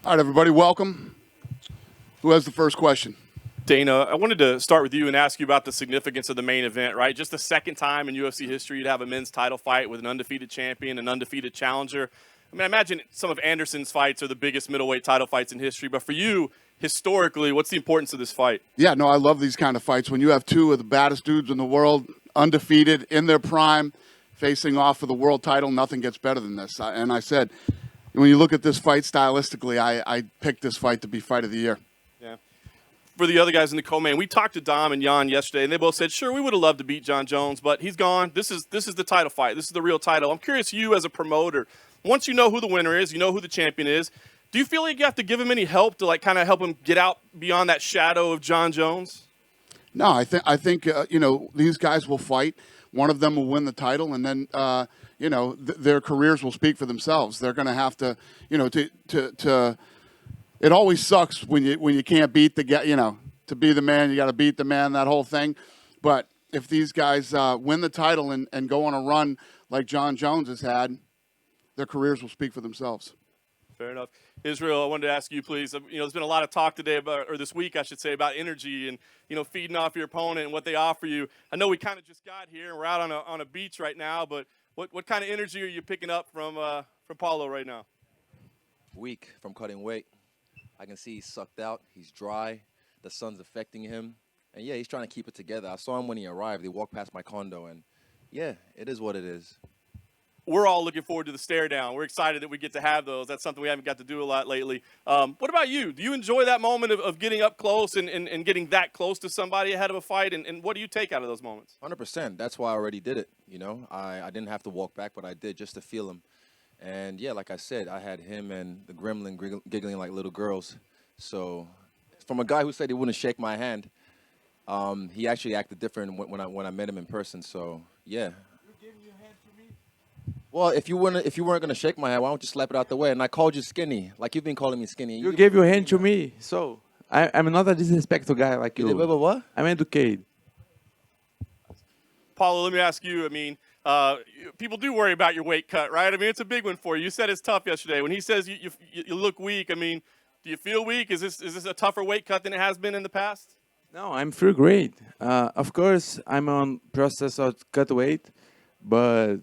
All right, everybody, welcome. Who has the first question? Dana, I wanted to start with you and ask you about the significance of the main event, right? Just the second time in UFC history you'd have a men's title fight with an undefeated champion, an undefeated challenger. I mean, I imagine some of Anderson's fights are the biggest middleweight title fights in history, but for you, historically, what's the importance of this fight? Yeah, no, I love these kind of fights. When you have two of the baddest dudes in the world, undefeated, in their prime, facing off for the world title, nothing gets better than this. And I said, when you look at this fight stylistically, I picked this fight to be fight of the year. Yeah. For the other guys in the co-main, we talked to Dom and Jan yesterday, and they both said, sure, we would have loved to beat John Jones, but he's gone. This is the title fight. This is the real title. I'm curious, you as a promoter, once you know who the winner is, you know who the champion is, do you feel like you have to give him any help to kind of help him get out beyond that shadow of John Jones? No, I think these guys will fight. One of them will win the title, and then their careers will speak for themselves. They're going to have to, to. It always sucks when you can't beat the guy. To be the man, you got to beat the man. That whole thing. But if these guys win the title and go on a run like John Jones has had, their careers will speak for themselves. Fair enough. Israel, I wanted to ask you, please. There's been a lot of talk today or this week, I should say, about energy and feeding off your opponent and what they offer you. I know we kind of just got here and we're out on a beach right now, but what kind of energy are you picking up from Paulo right now? Weak from cutting weight. I can see he's sucked out. He's dry. The sun's affecting him, and yeah, he's trying to keep it together. I saw him when he arrived. He walked past my condo, and yeah, it is what it is. We're all looking forward to the stare down. We're excited that we get to have those. That's something we haven't got to do a lot lately. What about you? Do you enjoy that moment of getting up close and getting that close to somebody ahead of a fight? And what do you take out of those moments? 100%. That's why I already did it. I didn't have to walk back, but I did just to feel him. And yeah, like I said, I had him and the gremlin giggling like little girls. So from a guy who said he wouldn't shake my hand, he actually acted different when I met him in person. So yeah. Well, if you weren't gonna shake my hand, why don't you slap it out the way? And I called you skinny, like you've been calling me skinny. You gave your hand to me, so I'm not a disrespectful guy like you. You did what? I'm educated. Paulo, let me ask you. I mean, people do worry about your weight cut, right? I mean, it's a big one for you. You said it's tough yesterday. When he says you look weak, I mean, do you feel weak? Is this a tougher weight cut than it has been in the past? No, I'm feel great. Of course, I'm on process of cut weight, but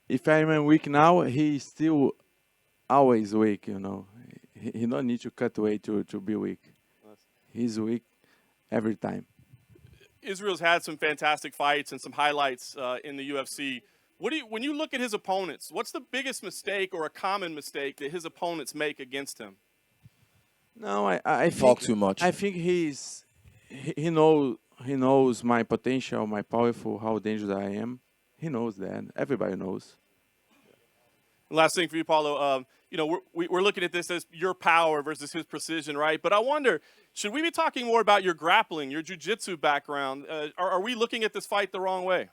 if I'm weak now, he's still always weak. He don't need to cut weight to be weak. He's weak every time. Israel's had some fantastic fights and some highlights in the UFC. When you look at his opponents, what's the biggest mistake or a common mistake that his opponents make against him? No, I think, talk too much. I think he knows my potential, my powerful, how dangerous I am. He knows that. Everybody knows. Last thing for you, Paulo. We're looking at this as your power versus his precision, right? But I wonder, should we be talking more about your grappling, your jiu-jitsu background? Are we looking at this fight the wrong way?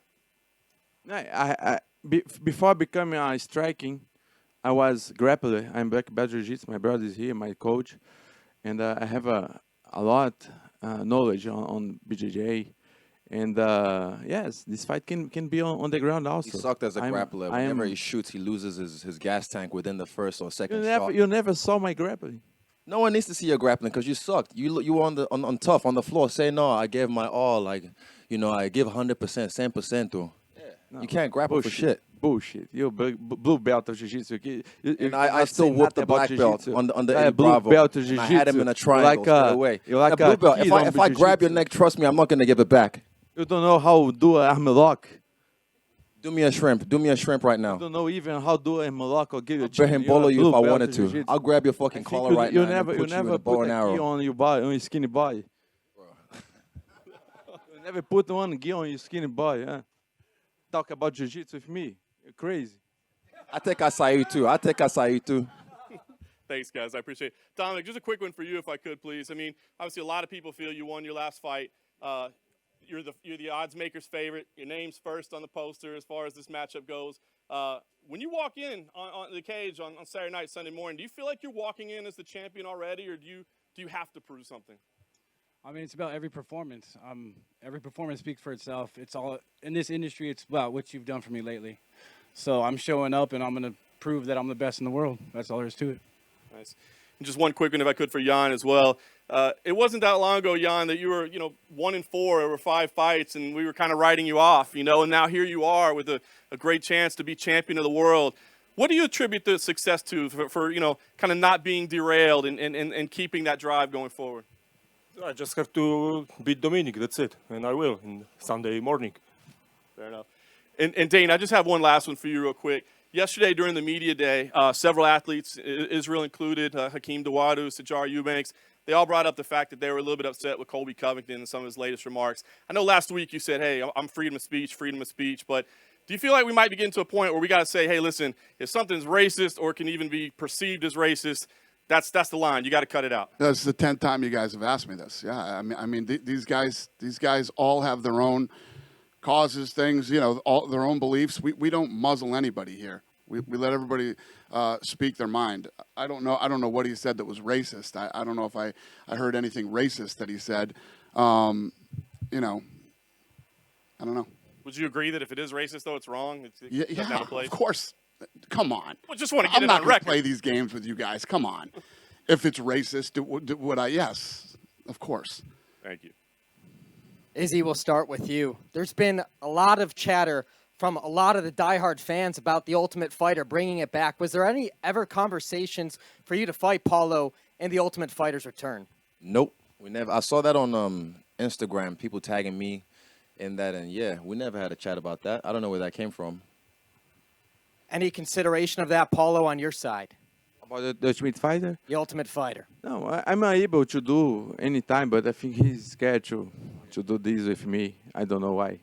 Before becoming striking, I was grappler. I'm black belt jiu-jitsu. My brother is here, my coach, and I have a lot knowledge on BJJ. And yes, this fight can be on the ground also. He sucked as a grappler. Whenever he shoots, he loses his gas tank within the first or second shot. You never saw my grappling. No one needs to see your grappling because you sucked. You were on tough on the floor. Say no, I gave my all. I give 100%, 100%. No, you can't grapple bullshit. for shit. Bullshit. You're blue belt of jiu-jitsu. And I still whooped the black belt on the blue Bravo. belt of jiu-jitsu. I had him in a triangle straight away. You're like blue belt. If I grab your neck, trust me, I'm not gonna give it back. You don't know how to do an arm lock. Do me a shrimp. Do me a shrimp right now. You don't know even how to do a arm lock or give you a I'll him bolo you if I wanted to. I'll grab your fucking collar right now and put you in a bow and arrow. You never put a gi on your body, on your skinny body. You never put one gi on your skinny body, huh? Talk about jiu-jitsu with me. You're crazy. I take acai too. Thanks, guys. I appreciate it. Dominic, just a quick one for you, if I could, please. I mean, obviously, a lot of people feel you won your last fight. You're the odds maker's favorite. Your name's first on the poster as far as this matchup goes. When you walk in on the cage on Saturday night, Sunday morning, do you feel like you're walking in as the champion already, or do you have to prove something? I mean, it's about every performance. Every performance speaks for itself. It's all in this industry. It's about what you've done for me lately. So I'm showing up, and I'm going to prove that I'm the best in the world. That's all there is to it. Nice. And just one quick one, if I could, for Jan as well. It wasn't that long ago, Jan, that you were, 1-4 over 5 fights, and we were kind of writing you off, and now here you are with a great chance to be champion of the world. What do you attribute the success to for kind of not being derailed and keeping that drive going forward? I just have to beat Dominic, that's it, and I will in Sunday morning. Fair enough. And Dane, I just have one last one for you real quick. Yesterday during the media day, several athletes, Israel included, Hakeem Dawodu, Sajar Eubanks, they all brought up the fact that they were a little bit upset with Colby Covington and some of his latest remarks. I know last week you said, hey, I'm freedom of speech, but do you feel like we might be getting to a point where we got to say, hey, listen, if something's racist or can even be perceived as racist, that's the line. You got to cut it out. That's the 10th time you guys have asked me this. Yeah, I mean, these guys all have their own causes, things, all their own beliefs. We don't muzzle anybody here. We let everybody speak their mind. I don't know what he said that was racist. I don't know if I heard anything racist that he said. I don't know. Would you agree that if it is racist, though, it's wrong? Yeah, of course. Come on. Well, just want to get I'm it not on going to record. play these games with you guys. Come on. If it's racist, would I? Yes, of course. Thank you. Izzy, we'll start with you. There's been a lot of chatter from a lot of the diehard fans about the Ultimate Fighter, bringing it back. Was there any ever conversations for you to fight Paulo in the Ultimate Fighter's return? Nope, we never. I saw that on Instagram, people tagging me in that, and yeah, we never had a chat about that. I don't know where that came from. Any consideration of that, Paulo, on your side? About the Ultimate Fighter? The Ultimate Fighter. No, I'm able to do anytime, but I think he's scared to do this with me. I don't know why.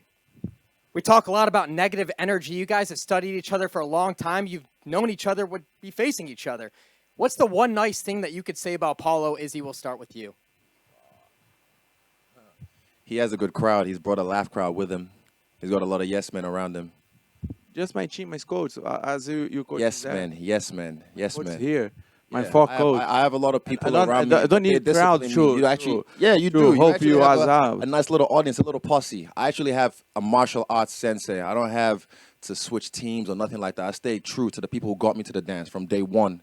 We talk a lot about negative energy. You guys have studied each other for a long time. You've known each other, would be facing each other. What's the one nice thing that you could say about Paulo? Izzy, we'll start with you. He has a good crowd. He's brought a laugh crowd with him. He's got a lot of yes men around him. Just my team, my coach. As you coach Yes, there. man. Yes, man. Yes, Coach man. here. My Yeah, four I coach. have a lot of people I around me. don't need They crowd discipline me. to- You actually, to- yeah, you to do. hope actually you have as out. a nice little audience, a little posse. I actually have a martial arts sensei. I don't have to switch teams or nothing like that. I stay true to the people who got me to the dance from day one.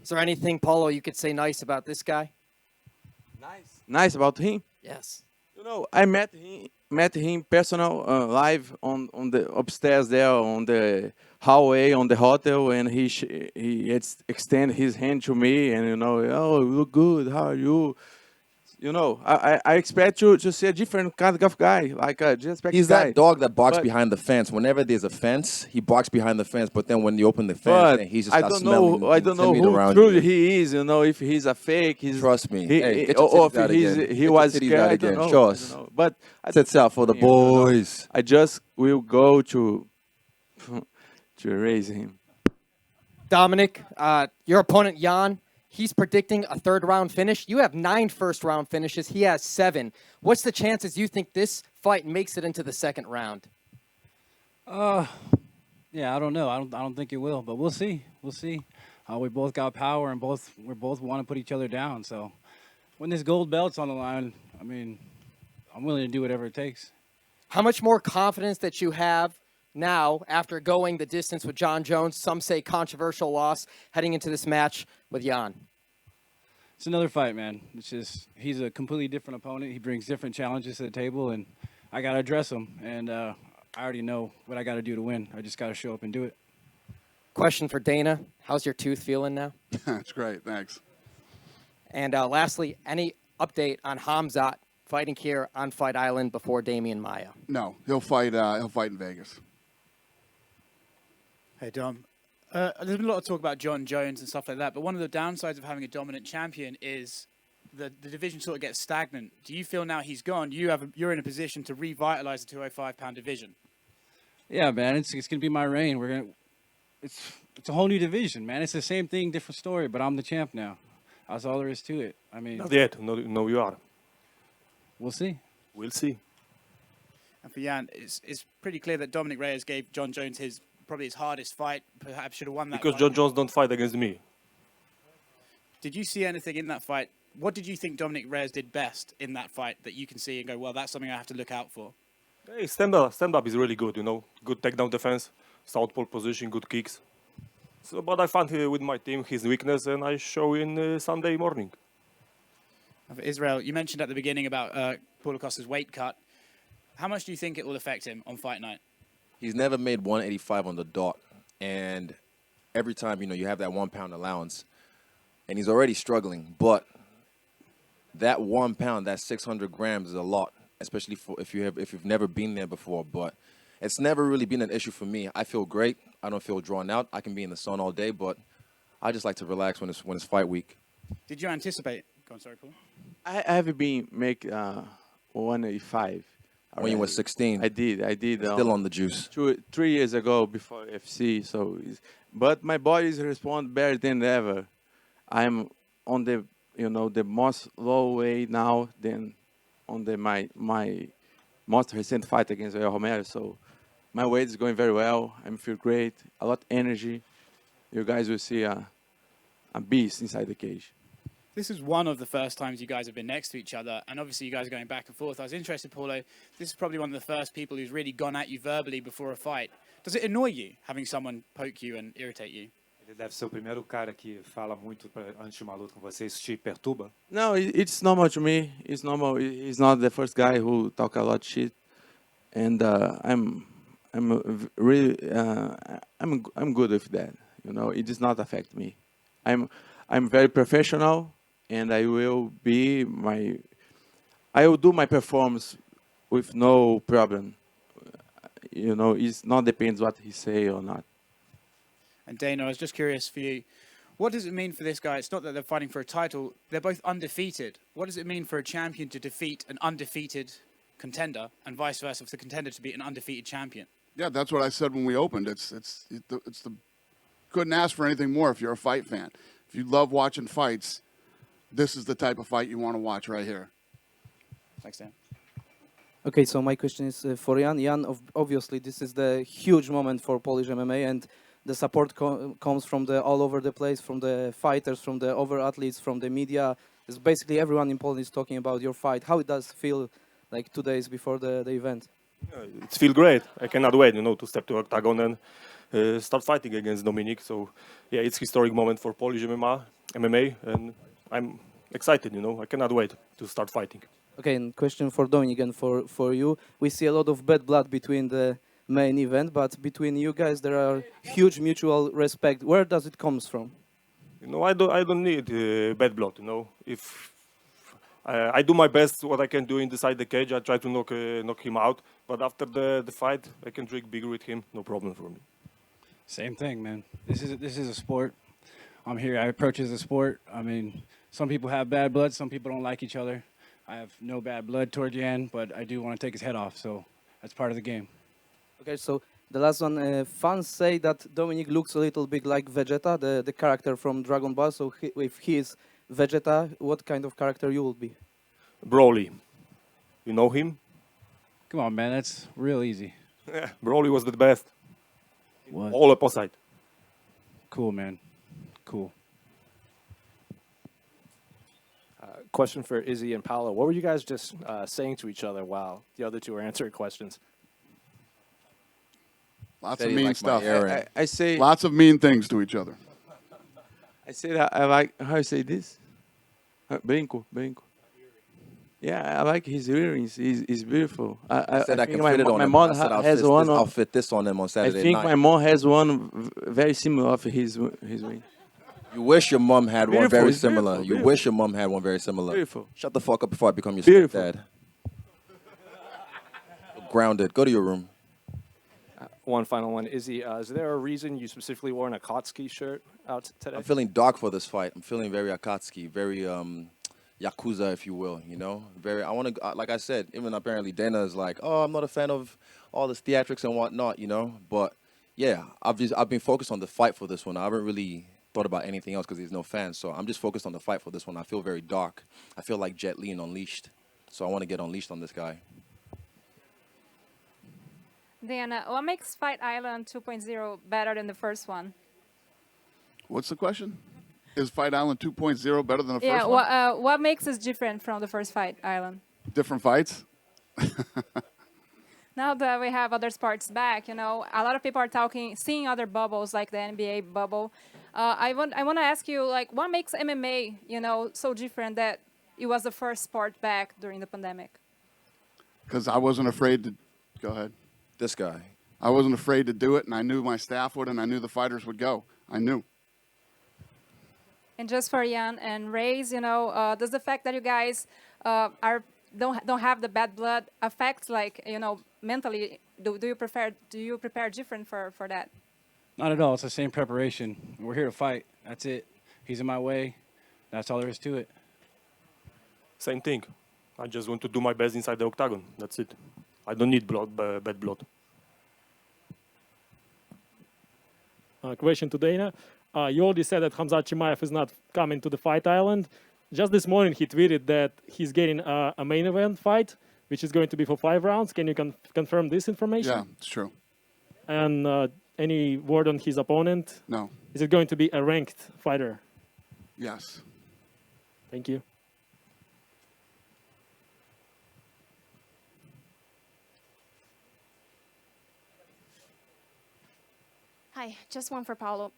Is there anything, Paulo, you could say nice about this guy? Nice about him. Yes. I met him personal live on the upstairs there on the hallway on the hotel, and he extend his hand to me, and oh, you look good. How are you? I expect you to see a different kind of guy, like just He's guy. that dog that barks But- behind the fence. Whenever there's a fence, he barks behind the fence. But then when you open the fence, But then he just I starts don't know. smelling I don't know timid who around truly you. he is. If he's a fake. Trust me. He, Hey, get or your if titties out he's, again. he Get your was titties scared. out I again. don't know. Show I us. don't know. But Sets out for the I don't know. boys. I just will go to raise him. Dominic, your opponent, Jan, he's predicting a third-round finish. You have 9 first-round finishes. He has 7. What's the chances you think this fight makes it into the second round? Yeah, I don't know. I don't think it will, but we'll see. We'll see. We both got power, and we both want to put each other down. So when this gold belt's on the line, I mean, I'm willing to do whatever it takes. How much more confidence that you have now after going the distance with John Jones, some say controversial loss, heading into this match with Jan? It's another fight, man. It's just he's a completely different opponent. He brings different challenges to the table, and I got to address him. And I already know what I got to do to win. I just got to show up and do it. Question for Dana. How's your tooth feeling now? That's great. Thanks. And lastly, any update on Hamzat fighting here on Fight Island before Damian Maia? No, he'll fight. He'll fight in Vegas. Hey, Dom. There's been a lot of talk about John Jones and stuff like that, but one of the downsides of having a dominant champion is the division sort of gets stagnant. Do you feel now he's gone, you're in a position to revitalize the 205-pound division? Yeah, man. It's gonna be my reign. It's a whole new division, man. It's the same thing, different story. But I'm the champ now. That's all there is to it. I mean, Not yet. No, you are. we'll see. We'll see. And for Jan, it's pretty clear that Dominic Reyes gave John Jones probably his hardest fight. Perhaps should have won that Because fight. John Jones don't fight against me. Did you see anything in that fight? What did you think Dominic Reyes did best in that fight that you can see and go, well, that's something I have to look out for? Hey, stand up is really good. Good takedown defense, southpaw position, good kicks. So, but I found with my team his weakness, and I show in Sunday morning. Israel, you mentioned at the beginning about Paulo Costa's weight cut. How much do you think it will affect him on fight night? He's never made 185 on the dot, and every time you have that 1 pound allowance, and he's already struggling. But that 1 pound, that 600 grams, is a lot, especially if you've never been there before. But it's never really been an issue for me. I feel great. I don't feel drawn out. I can be in the sun all day, but I just like to relax when it's fight week. Did you anticipate? Go on, sorry, Paul. I have been make 185. When you were 16, I did. Still on the juice. 3 years ago before FC. But my body is respond better than ever. I'm on the the most low weight now than on my most recent fight against Reyes Romero. So my weight is going very well. I feel great. A lot of energy. You guys will see a beast inside the cage. This is one of the first times you guys have been next to each other, and obviously you guys are going back and forth. I was interested, Paulo, this is probably one of the first people who's really gone at you verbally before a fight. Does it annoy you, having someone poke you and irritate you? Ele deve ser o primeiro cara que fala muito antes de uma luta com você. Isso te perturba? No, it's normal to me. It's normal. He's not the first guy who talk a lot of shit, and I'm really I'm good with that. It does not affect me. I'm very professional, and I will do my performance with no problem. It's not depends what he say or not. And Dana, I was just curious for you, what does it mean for this guy? It's not that they're fighting for a title, they're both undefeated. What does it mean for a champion to defeat an undefeated contender, and vice versa, for the contender to beat an undefeated champion? Yeah, that's what I said when we opened. Couldn't ask for anything more if you're a fight fan. If you love watching fights, this is the type of fight you want to watch right here. Thanks, Dan. Okay, so my question is for Jan. Jan, obviously, this is the huge moment for Polish MMA, and the support comes from all over the place, from the fighters, from the other athletes, from the media. It's basically everyone in Poland is talking about your fight. How it does feel like 2 days before the event? It feels great. I cannot wait, to step to octagon and start fighting against Dominic. So, yeah, it's historic moment for Polish MMA, and I'm excited. I cannot wait to start fighting. Okay, and question for Dominic and for you. We see a lot of bad blood between the main event, but between you guys there are huge mutual respect. Where does it comes from? I don't need bad blood. If I do my best, what I can do inside the cage, I try to knock him out. But after the fight, I can drink beer with him. No problem for me. Same thing, man. This is a sport. I'm here. I approach it as a sport. I mean, some people have bad blood. Some people don't like each other. I have no bad blood toward Jan, but I do want to take his head off. So that's part of the game. Okay, so the last one. Fans say that Dominic looks a little bit like Vegeta, the character from Dragon Ball. So if he is Vegeta, what kind of character you will be? Broly. You know him? Come on, man. That's real easy. Yeah, Broly was the best. What? All opposite. Cool, man. Cool. Question for Izzy and Paulo. What were you guys just saying to each other while the other two were answering questions? Lots of mean stuff. I say Lots of mean things to each other. I say that I like how you say this. Brinco. Yeah, I like his earrings. He's beautiful. I Said I think can fit it on my him. mom I said has one. I'll fit this on him on I Saturday think night. my mom has one very similar of his ring. You wish your mom had one Beautiful, very it's similar. beautiful, You wish your mom had one very similar. Beautiful. Shut the fuck up before I become your Beautiful. stepdad. Grounded. Go to your room. One final one. Izzy, is there a reason you specifically wore an Akatsuki shirt out today? I'm feeling dark for this fight. I'm feeling very Akatsuki, very Yakuza, if you will, Very, I want to, like I said, even apparently Dana is like, oh, I'm not a fan of all this theatrics and whatnot, But, yeah, I've been focused on the fight for this one. I haven't really thought about anything else because there's no fans. So I'm just focused on the fight for this one. I feel very dark. I feel like Jet Li and Unleashed. So I want to get unleashed on this guy. Diana, what makes Fight Island 2.0 better than the first one? What's the question? Is Fight Island 2.0 better than the first one? Yeah, what makes us different from the first Fight Island? Different fights? now that we have other sports back, a lot of people are seeing other bubbles like the NBA bubble. I want to ask you, like, what makes MMA, so different that it was the first sport back during the pandemic? Because I wasn't afraid to. Go ahead. This guy. I wasn't afraid to do it, and I knew my staff would, and I knew the fighters would go. I knew. And just for Jan and Reyes, does the fact that you guys don't have the bad blood affect, like, mentally? Do you prepare different for that? Not at all. It's the same preparation. We're here to fight. That's it. He's in my way. That's all there is to it. Same thing. I just want to do my best inside the octagon. That's it. I don't need bad blood. Question to Dana. You already said that Khamzat Chimaev is not coming to the fight island. Just this morning, he tweeted that he's getting a main event fight, which is going to be for 5 rounds. Can you confirm this information? Yeah, it's true. And any word on his opponent? No. Is it going to be a ranked fighter? Yes. Thank you. Hi, just one for Paulo.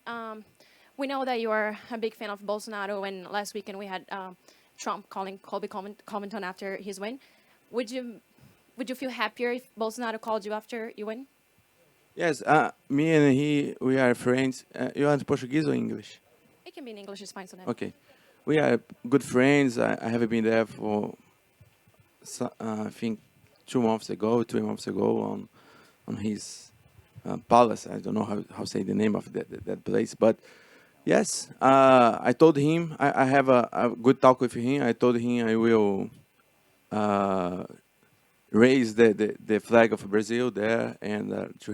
We know that you are a big fan of Bolsonaro, and last weekend we had Trump calling Colby Covington after his win. Would you feel happier if Bolsonaro called you after you win? Yes, me and we are friends. You want Portuguese or English? It can be in English, it's fine. So then. Okay. We are good friends. I have been there for, I think, 3 months ago on his palace. I don't know how to say the name of that place. But, yes, I told him, I have a good talk with him. I told him I will raise the flag of Brazil there and to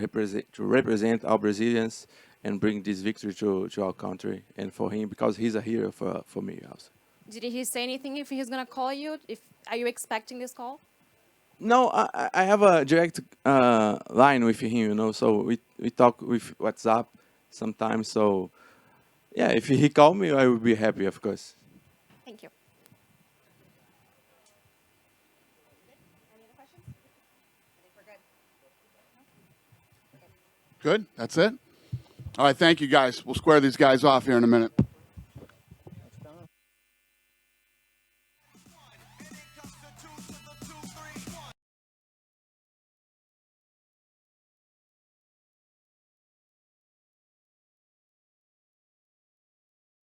represent all Brazilians and bring this victory to our country and for him, because he's a hero for me also. Did he say anything if he's going to call you? Are you expecting this call? No, I have a direct line with him, so we talk with WhatsApp sometimes. So, yeah, if he call me, I will be happy, of course. Thank you. Good? That's it? All right, thank you, guys. We'll square these guys off here in a minute.